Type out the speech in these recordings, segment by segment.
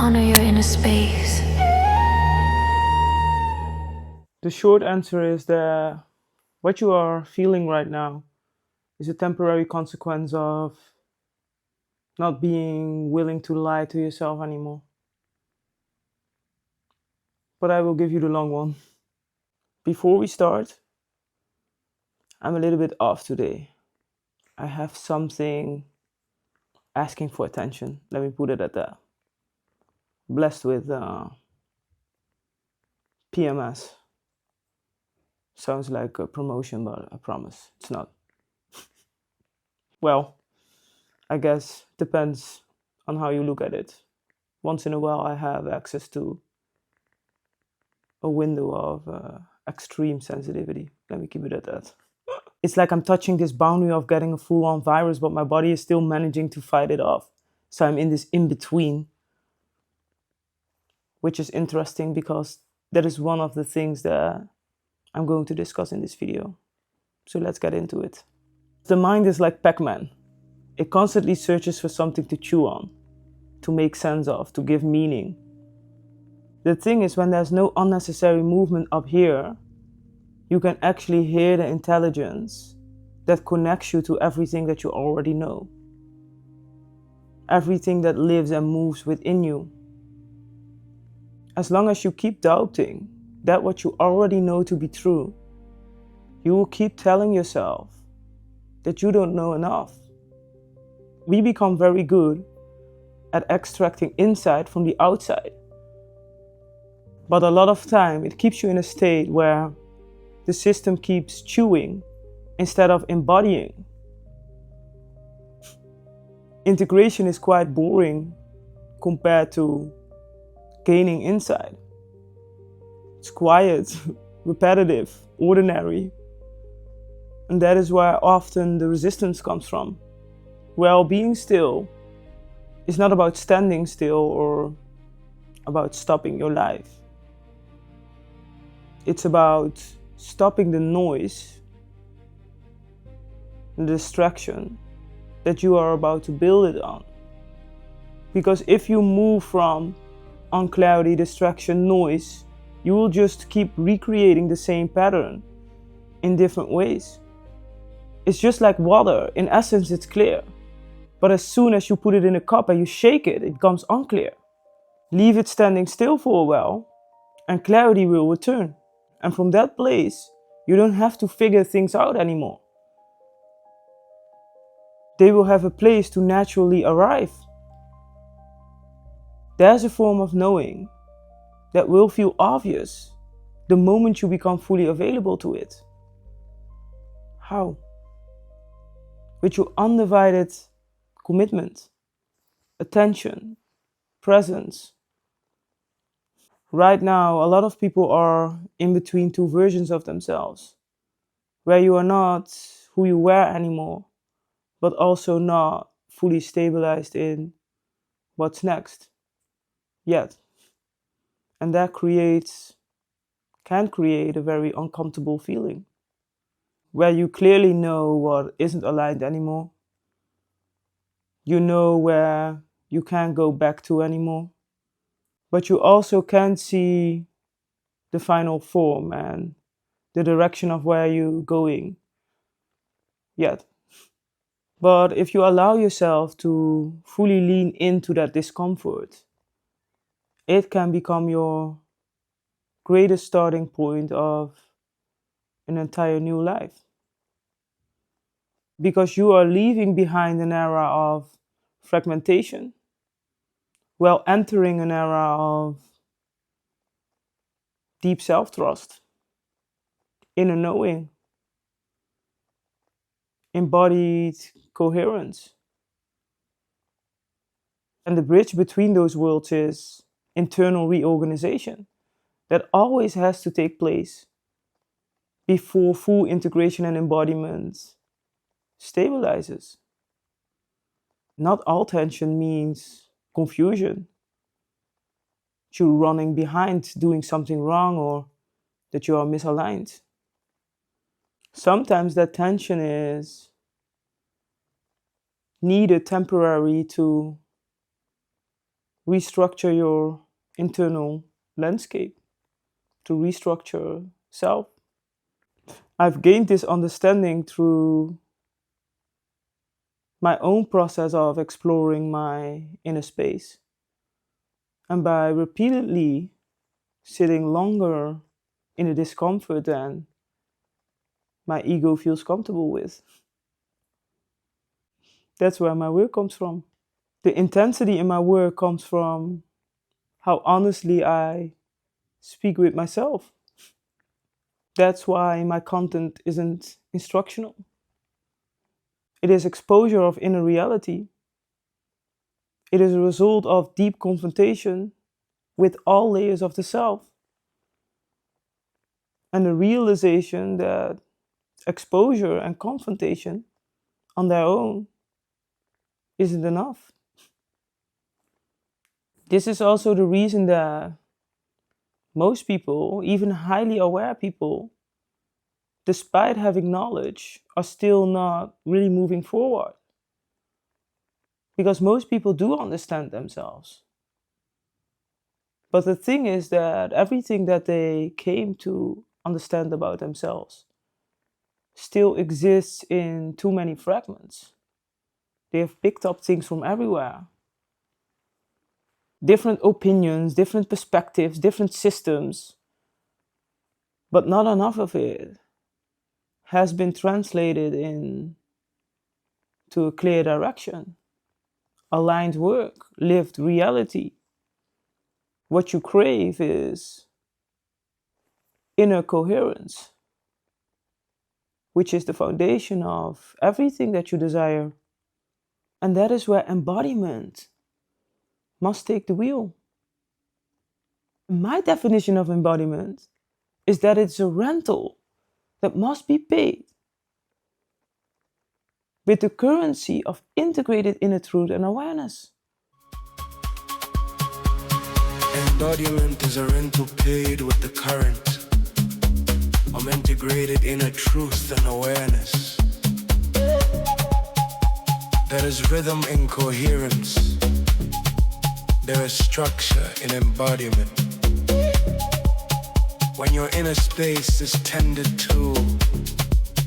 Honor your inner space. The short answer is that what you are feeling right now is a temporary consequence of not being willing to lie to yourself anymore. But I will give you the long one. Before we start, I'm a little bit off today. I have something asking for attention. Let me put it at that. Blessed with PMS. Sounds like a promotion, but I promise it's not. Well, I guess depends on how you look at it. Once in a while, I have access to a window of extreme sensitivity. Let me keep it at that. It's like I'm touching this boundary of getting a full-on virus, but my body is still managing to fight it off. So I'm in this in-between, which is interesting because that is one of the things that I'm going to discuss in this video. So let's get into it. The mind is like Pac-Man. It constantly searches for something to chew on, to make sense of, to give meaning. The thing is, when there's no unnecessary movement up here, you can actually hear the intelligence that connects you to everything that you already know. Everything that lives and moves within you. As long as you keep doubting that what you already know to be true, you will keep telling yourself that you don't know enough. We become very good at extracting insight from the outside. But a lot of time it keeps you in a state where the system keeps chewing instead of embodying. Integration is quite boring compared to gaining insight. It's quiet, repetitive, ordinary. And that is where often the resistance comes from. Well, being still is not about standing still or about stopping your life. It's about stopping the noise, the distraction that you are about to build it on. Because if you move from uncloudy distraction noise, you will just keep recreating the same pattern in different ways. It's just like water. In essence, it's clear. But as soon as you put it in a cup and you shake it, it becomes unclear. Leave it standing still for a while and clarity will return. And from that place, you don't have to figure things out anymore. They will have a place to naturally arrive. There's a form of knowing that will feel obvious the moment you become fully available to it. How? With your undivided commitment, attention, presence. Right now, a lot of people are in between two versions of themselves, where you are not who you were anymore, but also not fully stabilized in what's next yet. And that can create a very uncomfortable feeling, where you clearly know what isn't aligned anymore. You know where you can't go back to anymore. But you also can't see the final form and the direction of where you're going yet. But if you allow yourself to fully lean into that discomfort, it can become your greatest starting point of an entire new life. Because you are leaving behind an era of fragmentation, while entering an era of deep self-trust, inner knowing, embodied coherence. And the bridge between those worlds is internal reorganization that always has to take place before full integration and embodiment stabilizes. Not all tension means confusion, you running behind, doing something wrong, or that you are misaligned. Sometimes that tension is needed temporarily to restructure your internal landscape, to restructure self. I've gained this understanding through my own process of exploring my inner space. And by repeatedly sitting longer in a discomfort than my ego feels comfortable with. That's where my work comes from. The intensity in my work comes from how honestly I speak with myself. That's why my content isn't instructional. It is exposure of inner reality. It is a result of deep confrontation with all layers of the self. And the realization that exposure and confrontation on their own isn't enough. This is also the reason that most people, even highly aware people, despite having knowledge, are still not really moving forward. Because most people do understand themselves. But the thing is that everything that they came to understand about themselves still exists in too many fragments. They have picked up things from everywhere. Different opinions, different perspectives, different systems. But not enough of it has been translated into a clear direction. Aligned work, lived reality. What you crave is inner coherence, which is the foundation of everything that you desire. And that is where embodiment must take the wheel. My definition of embodiment is that it's a rental that must be paid with the currency of integrated inner truth and awareness. Embodiment is a rental paid with the current of integrated inner truth and awareness. There is rhythm in coherence. There is structure in embodiment. When your inner space is tended to,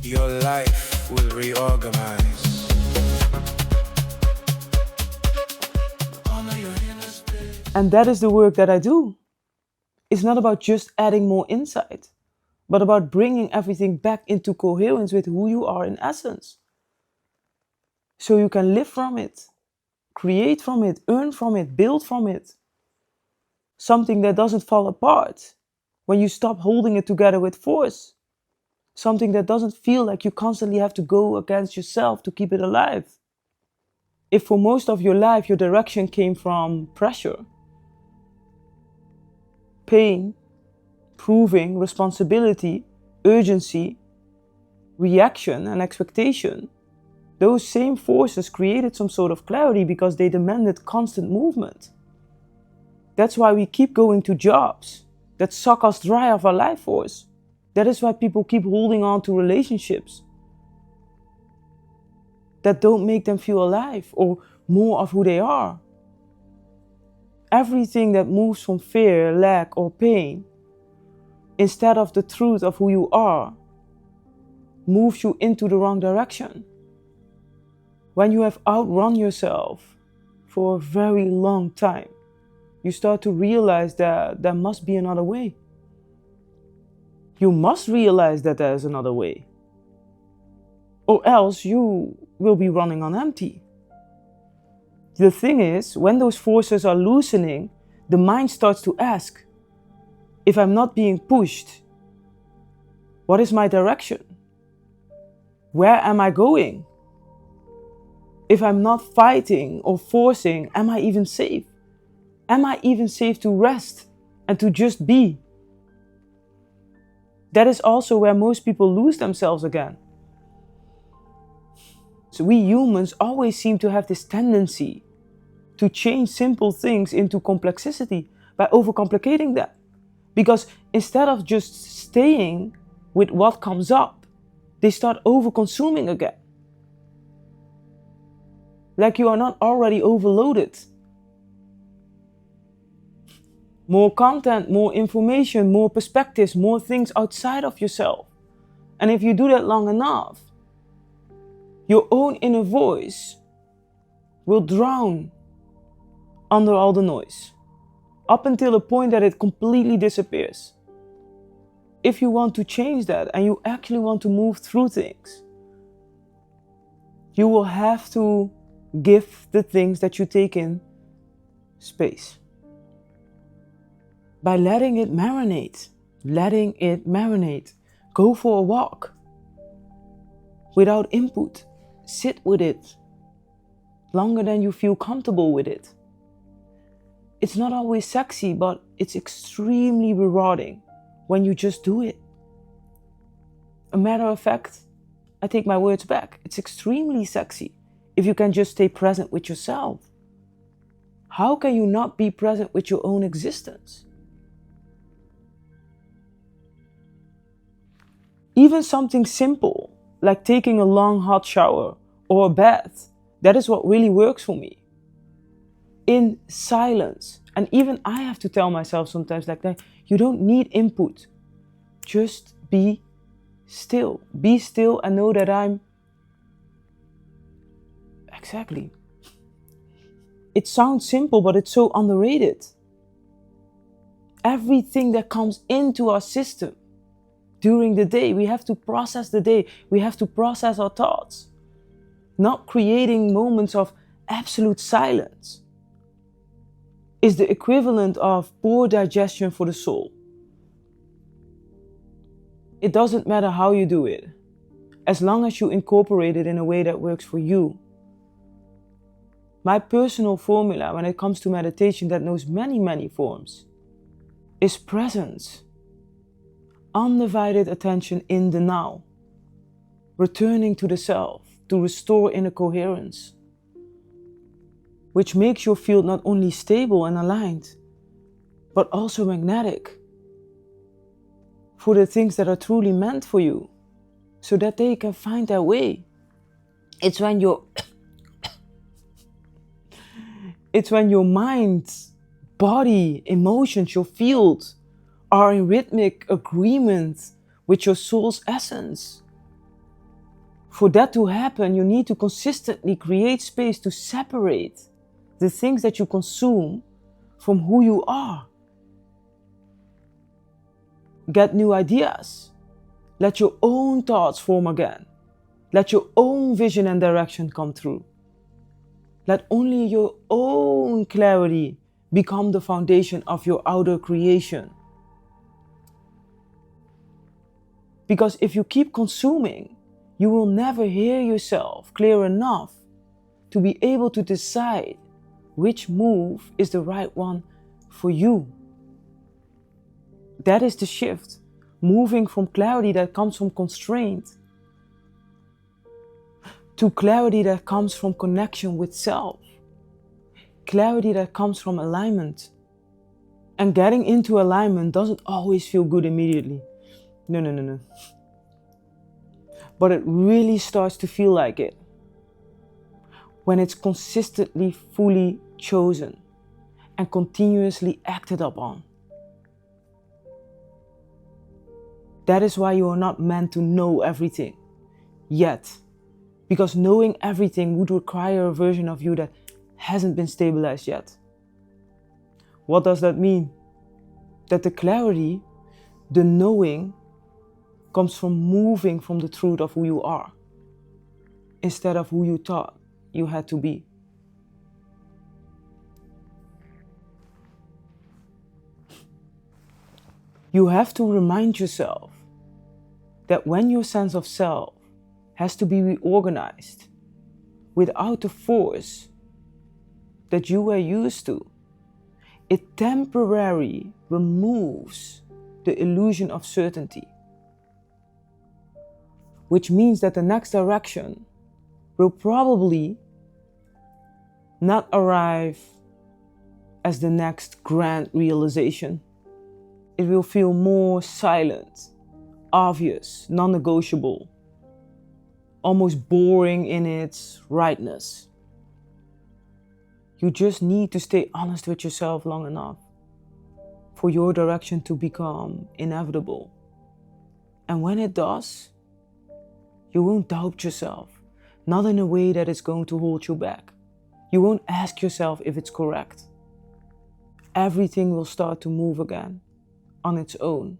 your life will reorganize. Honor your inner space. And that is the work that I do. It's not about just adding more insight, but about bringing everything back into coherence with who you are in essence. So you can live from it, create from it, earn from it, build from it. Something that doesn't fall apart when you stop holding it together with force. Something that doesn't feel like you constantly have to go against yourself to keep it alive. If for most of your life your direction came from pressure, pain, proving, responsibility, urgency, reaction, and expectation, those same forces created some sort of clarity because they demanded constant movement. That's why we keep going to jobs that suck us dry of our life force. That is why people keep holding on to relationships that don't make them feel alive or more of who they are. Everything that moves from fear, lack, or pain, instead of the truth of who you are, moves you into the wrong direction. When you have outrun yourself for a very long time, you start to realize that there must be another way. You must realize that there is another way. Or else you will be running on empty. The thing is, when those forces are loosening, the mind starts to ask, if I'm not being pushed, what is my direction? Where am I going? If I'm not fighting or forcing, am I even safe? Am I even safe to rest and to just be? That is also where most people lose themselves again. So we humans always seem to have this tendency to change simple things into complexity by overcomplicating them. Because instead of just staying with what comes up, they start overconsuming again. Like you are not already overloaded. more content, more information, more perspectives, more things outside of yourself. And if you do that long enough, your own inner voice will drown under all the noise, up until the point that it completely disappears. If you want to change that and you actually want to move through things, you will have to give the things that you take in space. By letting it marinate. Go for a walk without input. Sit with it longer than you feel comfortable with it. It's not always sexy, but it's extremely rewarding when you just do it. A matter of fact, I take my words back. It's extremely sexy if you can just stay present with yourself. How can you not be present with your own existence? Even something simple like taking a long hot shower or a bath, that is what really works for me. In silence. And even I have to tell myself sometimes like that, you don't need input. Just be still. Be still and know that I'm... Exactly. It sounds simple, but it's so underrated. Everything that comes into our system during the day, we have to process the day. We have to process our thoughts. Not creating moments of absolute silence is the equivalent of poor digestion for the soul. It doesn't matter how you do it, as long as you incorporate it in a way that works for you. My personal formula when it comes to meditation, that knows many, many forms, is presence. Undivided attention in the now. Returning to the self to restore inner coherence, which makes your field not only stable and aligned, but also magnetic for the things that are truly meant for you, so that they can find their way. It's when your mind, body, emotions, your field are in rhythmic agreement with your soul's essence. For that to happen, you need to consistently create space to separate the things that you consume from who you are. Get new ideas. Let your own thoughts form again. Let your own vision and direction come through. Let only your own clarity become the foundation of your outer creation. Because if you keep consuming, you will never hear yourself clear enough to be able to decide which move is the right one for you. That is the shift, moving from clarity that comes from constraint to clarity that comes from connection with self, clarity that comes from alignment. And getting into alignment doesn't always feel good immediately. No. But it really starts to feel like it when it's consistently fully chosen and continuously acted upon. That is why you are not meant to know everything yet, because knowing everything would require a version of you that hasn't been stabilized yet. What does that mean? That the clarity, the knowing, comes from moving from the truth of who you are instead of who you thought you had to be. You have to remind yourself that when your sense of self has to be reorganized without the force that you were used to, it temporarily removes the illusion of certainty. Which means that the next direction will probably not arrive as the next grand realization. It will feel more silent, obvious, non-negotiable, almost boring in its rightness. You just need to stay honest with yourself long enough for your direction to become inevitable. And when it does, you won't doubt yourself, not in a way that is going to hold you back. You won't ask yourself if it's correct. Everything will start to move again on its own.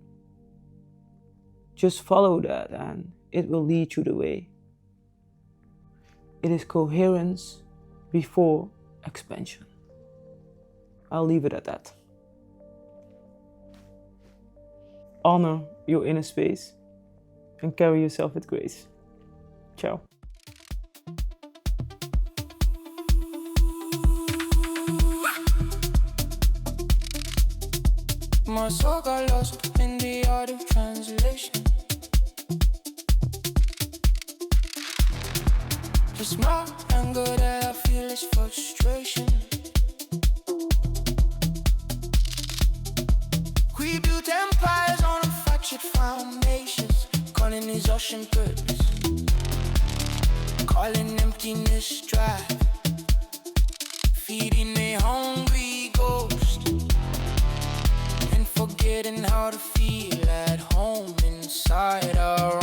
Just follow that and it will lead you the way. It is coherence before expansion. I'll leave it at that. Honor your inner space and carry yourself with grace. Ciao. My soul got lost in the art of translation. It's my anger that I feel is frustration. We built empires on fractured foundations, calling these ocean purpose, calling emptiness dry, feeding a hungry ghost, and forgetting how to feel at home inside our